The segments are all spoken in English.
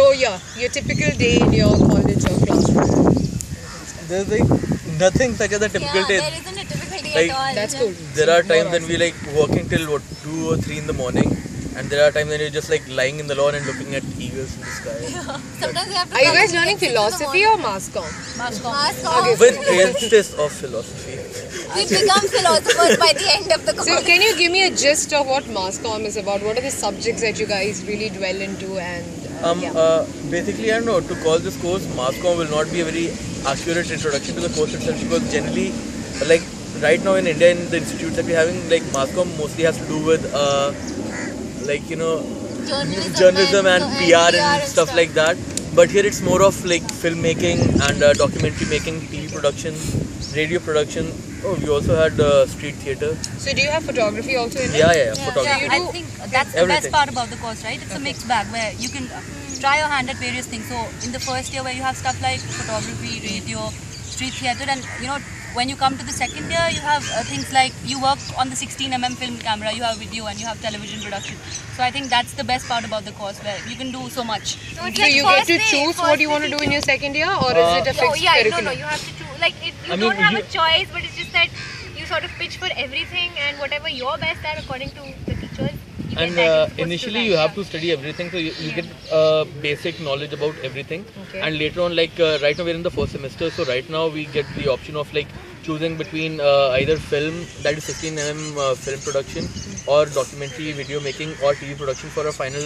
So yeah, your typical day in your college or classroom. There's like nothing such as a typical day. There isn't a typical day Like, at all. That's cool. There are times when we like working till what 2 or 3 in the morning, and there are times when you're just like lying in the lawn and looking at eagles in the sky. Sometimes we have to. Are you guys learning philosophy or mass comm? Mass comm. With traces of philosophy. We become philosophers by the end of the course. So can you give me a gist of what mass comm is about? What are the subjects that you guys really dwell into and Basically, I don't know, to call this course mass comm will not be a very accurate introduction to the course itself, because generally, like right now in India, in the institutes that we're having, like mass comm mostly has to do with like, you know, journalism and PR and stuff like that. But here it's more of like filmmaking and documentary making, TV production, radio production. Oh, we also had street theatre. So do you have photography also in it? Yeah, photography. I think that's the best part about the course, right? It's a mixed bag where you can try your hand at various things. So in the first year where you have stuff like photography, radio, street theatre, and you know, when you come to the second year, you have things like you work on the 16mm film camera, you have video, and you have television production. So I think that's the best part about the course, where you can do so much. So you get to choose what you want to do in your second year, or is it a fixed curriculum? No, you have to choose. Like, you don't have a choice, but it's just that you sort of pitch for everything, and whatever you're best at according to the teachers. And initially you have to study everything, so you get basic knowledge about everything. Okay. And later on, like right now we're in the first semester, so right now we get the option of like choosing between either film, that is 16mm film production, or documentary video making, or TV production for a final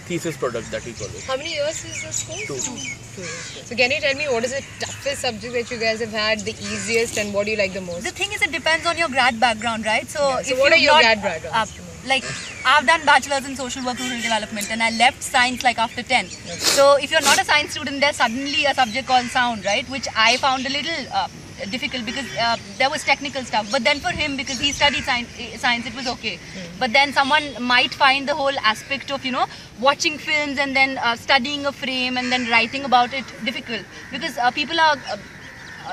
thesis product that we call it. How many years is this course? 2. 2 years. So can you tell me what is the toughest subject that you guys have had, the easiest, and what do you like the most? The thing is, it depends on your grad background, right? So, So what are your grad backgrounds? Like, I've done bachelor's in social work, rural development, and I left science like after 10. So if you're not a science student, there's suddenly a subject called sound, right? Which I found a little difficult because there was technical stuff. But then for him, because he studied science, it was okay. But then someone might find the whole aspect of, you know, watching films and then studying a frame and then writing about it difficult. Because people are,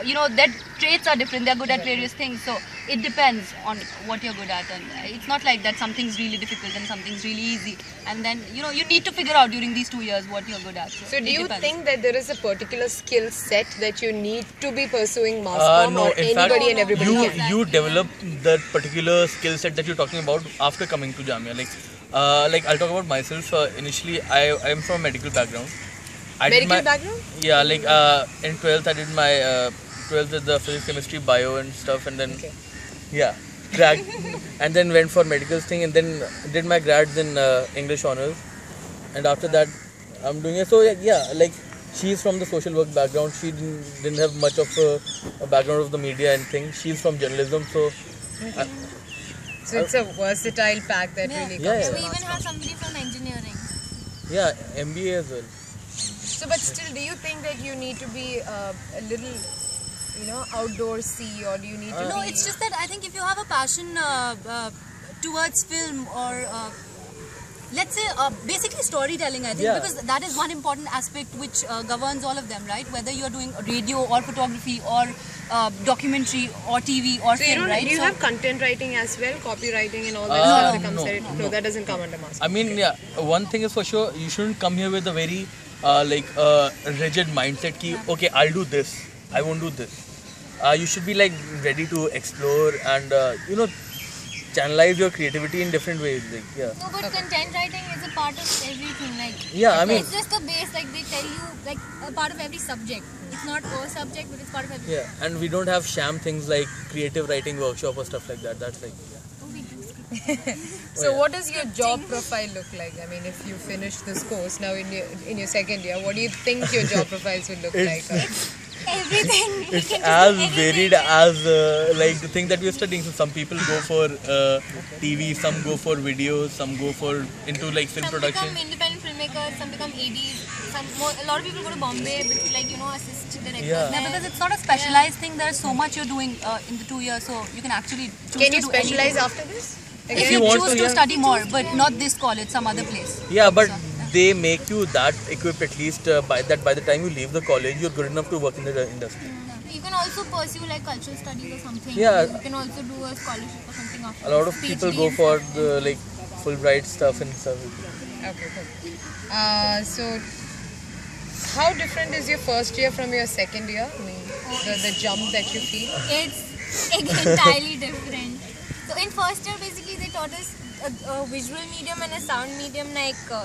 you know, their traits are different. They're good at various things. So it depends on what you're good at. And it's not like that something's really difficult and something's really easy. And then, you know, you need to figure out during these 2 years what you're good at. So do you think that there is a particular skill set that you need to be pursuing mass comm, No, or in anybody fact, and everybody can? you develop that particular skill set that you're talking about after coming to Jamia. Like I'll talk about myself. Initially, I'm from a medical background. Medical background? Yeah, like in 12th I did my 12th with the physics, chemistry, bio and stuff, and then cracked, and then went for medicals thing, and then did my grads in English honors, and after that I'm doing it. So yeah, like she's from the social work background. She didn't have much of a background of the media and things. She's from journalism, so. So it's a versatile pack that really comes. Yeah. We even have somebody from engineering. Yeah, MBA as well. So, but still, do you think that you need to be a little, you know, outdoorsy, or do you need to No, be... it's just that I think if you have a passion towards film or let's say basically storytelling, I think, because that is one important aspect which governs all of them, right? Whether you're doing radio or photography or documentary or TV or So film, right? do you have content writing as well, copywriting and all that stuff that comes no, that doesn't come under mass comm. I mean, yeah, one thing is for sure, you shouldn't come here with a very rigid mindset ki, okay, I'll do this, I won't do this. You should be like ready to explore and you know, channelize your creativity in different ways. Like, No, but content writing is a part of everything. Like, I mean, it's just the base. Like they tell you, like a part of every subject. It's not a subject, but it's part of every. Yeah, and we don't have sham things like creative writing workshop or stuff like that. That's like. So what does your job profile look like? I mean, if you finish this course now in your second year, what do you think your job profiles will look like? Everything. It's as varied as like the thing that we're studying. So some people go for TV, some go for videos, some go for into like film production. Some become independent filmmakers, some become ADs. A lot of people go to Bombay, like, you know, assist directors. Yeah, because it's not a specialized thing. There's so much you're doing in the 2 years, so you can actually choose Can you to do specialize anything. after this? If you choose to study more, but not this college, some other place. Yeah, but they make you that equipped at least by the time you leave the college, you're good enough to work in the industry. You can also pursue like cultural studies or something. Yeah. You can also do a scholarship or something after. A lot of people go for the like Fulbright stuff and stuff. Okay, cool. So How different is your first year from your second year? I mean, the jump that you feel? It's entirely different. So in first year, basically they taught us a visual medium and a sound medium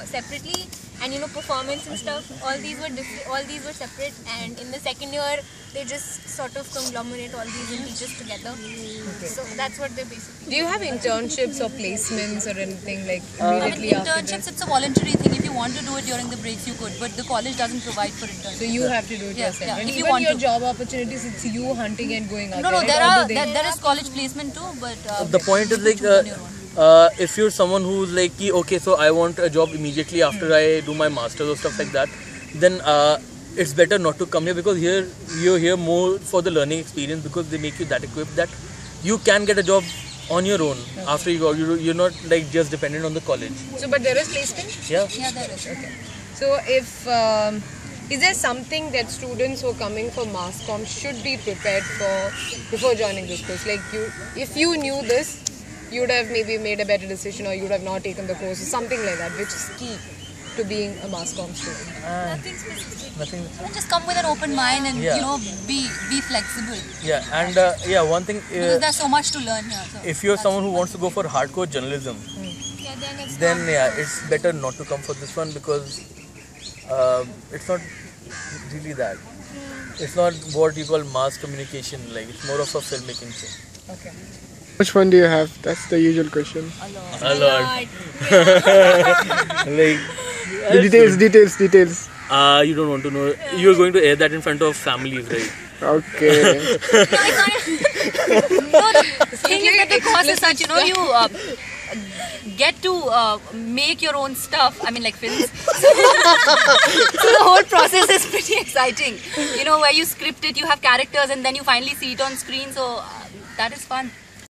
separately, and performance and stuff. All these were separate, and in the second year they just sort of conglomerate all these and teach us together. Okay. So that's what they basically. Do you have internships or placements or anything like immediately after internships, it's a voluntary thing. If you want to do it during the breaks, you could, but the college doesn't provide for internships. So you have to do it yourself. Yeah. And If even you want your to. job opportunities, it's you hunting and going out. No, right? there is college placement too, but The point is like, if you're someone who's like, okay, so I want a job immediately after I do my masters or stuff like that, then it's better not to come here, because here you're here more for the learning experience, because they make you that equipped that you can get a job on your own after you go. You're not like just dependent on the college. So, but there is placement? Yeah. yeah, there is. Okay. So, if is there something that students who are coming for mass comm should be prepared for before joining this course? Like if you knew this, you would have maybe made a better decision, or you would have not taken the course, or something like that, which is key to being a mass comm student. Nothing specific. Nothing. Just come with an open mind and Yeah. be flexible. Yeah, and one thing. Because there's so much to learn here. So If you're someone who wants to go for hardcore journalism, Yeah, then it's better not to come for this one, because it's not really that. It's not what you call mass communication. Like, it's more of a filmmaking thing. Okay. Which one do you have? That's the usual question. A lot. Like, The details. you don't want to know. You're going to air that in front of families, right? Okay. no, the thing is that the course is such, you get to make your own stuff. I mean, like films. So the whole process is pretty exciting. Where you script it, you have characters, and then you finally see it on screen. So that is fun.